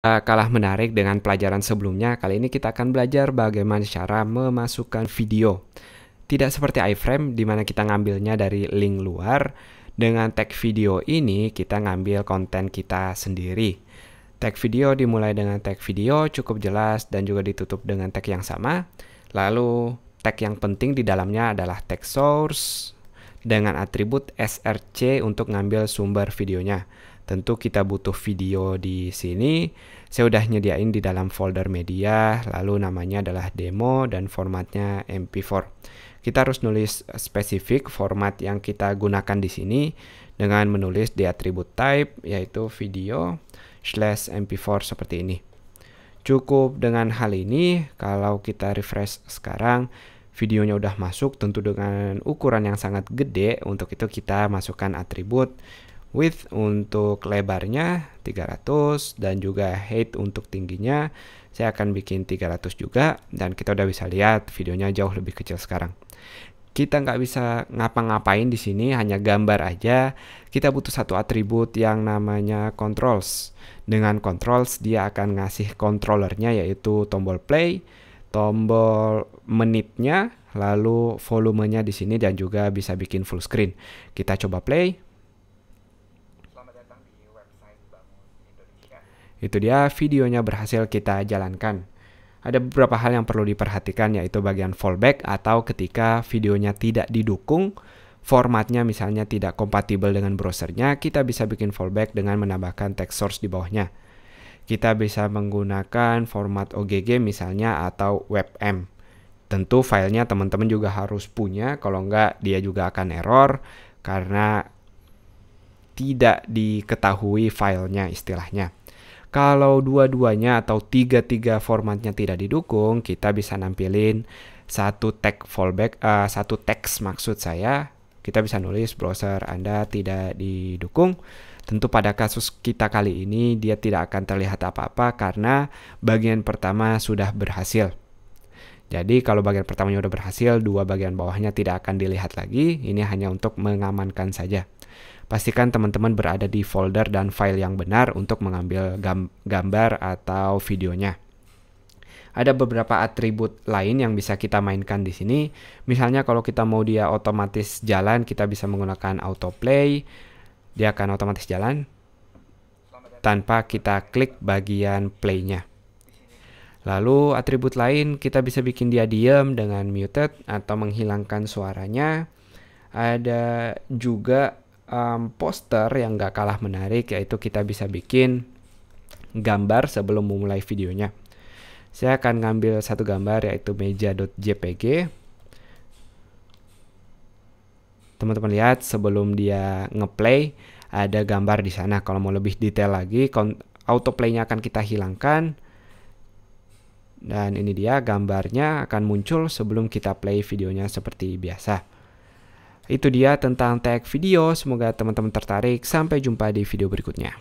Kalah menarik dengan pelajaran sebelumnya, kali ini kita akan belajar bagaimana cara memasukkan video. Tidak seperti iframe di mana kita ngambilnya dari link luar. Dengan tag video ini kita ngambil konten kita sendiri. Tag video dimulai dengan tag video cukup jelas dan juga ditutup dengan tag yang sama. Lalu tag yang penting di dalamnya adalah tag source dengan atribut src untuk ngambil sumber videonya. Tentu kita butuh video di sini. Saya udah nyediain di dalam folder media, lalu namanya adalah demo dan formatnya MP4. Kita harus nulis spesifik format yang kita gunakan di sini dengan menulis di atribut type yaitu video/mp4 seperti ini. Cukup dengan hal ini, kalau kita refresh sekarang, videonya udah masuk tentu dengan ukuran yang sangat gede. Untuk itu kita masukkan atribut width untuk lebarnya 300 dan juga height untuk tingginya saya akan bikin 300 juga, dan kita udah bisa lihat videonya jauh lebih kecil sekarang. Kita nggak bisa ngapa-ngapain di sini, hanya gambar aja. Kita butuh satu atribut yang namanya controls. Dengan controls dia akan ngasih controllernya yaitu tombol play, tombol menitnya, lalu volumenya di sini dan juga bisa bikin full screen. Kita coba play. Itu dia videonya berhasil kita jalankan. Ada beberapa hal yang perlu diperhatikan yaitu bagian fallback atau ketika videonya tidak didukung, formatnya misalnya tidak kompatibel dengan browsernya, kita bisa bikin fallback dengan menambahkan text source di bawahnya. Kita bisa menggunakan format OGG misalnya atau WebM. Tentu filenya teman-teman juga harus punya, kalau enggak dia juga akan error karena tidak diketahui filenya istilahnya. Kalau dua-duanya atau tiga-tiga formatnya tidak didukung, kita bisa nampilin satu tag fallback, satu teks maksud saya. Kita bisa nulis browser Anda tidak didukung. Tentu pada kasus kita kali ini dia tidak akan terlihat apa-apa karena bagian pertama sudah berhasil. Jadi kalau bagian pertamanya sudah berhasil, dua bagian bawahnya tidak akan dilihat lagi. Ini hanya untuk mengamankan saja. Pastikan teman-teman berada di folder dan file yang benar untuk mengambil gambar atau videonya. Ada beberapa atribut lain yang bisa kita mainkan di sini. Misalnya kalau kita mau dia otomatis jalan, kita bisa menggunakan autoplay. Dia akan otomatis jalan tanpa kita klik bagian play-nya. Lalu atribut lain kita bisa bikin dia diam dengan muted atau menghilangkan suaranya. Ada juga poster yang gak kalah menarik, yaitu kita bisa bikin gambar sebelum memulai videonya. Saya akan ngambil satu gambar yaitu meja.jpg. Teman-teman lihat sebelum dia ngeplay ada gambar di sana. Kalau mau lebih detail lagi, autoplay-nya akan kita hilangkan. Dan ini dia gambarnya akan muncul sebelum kita play videonya seperti biasa. Itu dia tentang tag video, semoga teman-teman tertarik. Sampai jumpa di video berikutnya.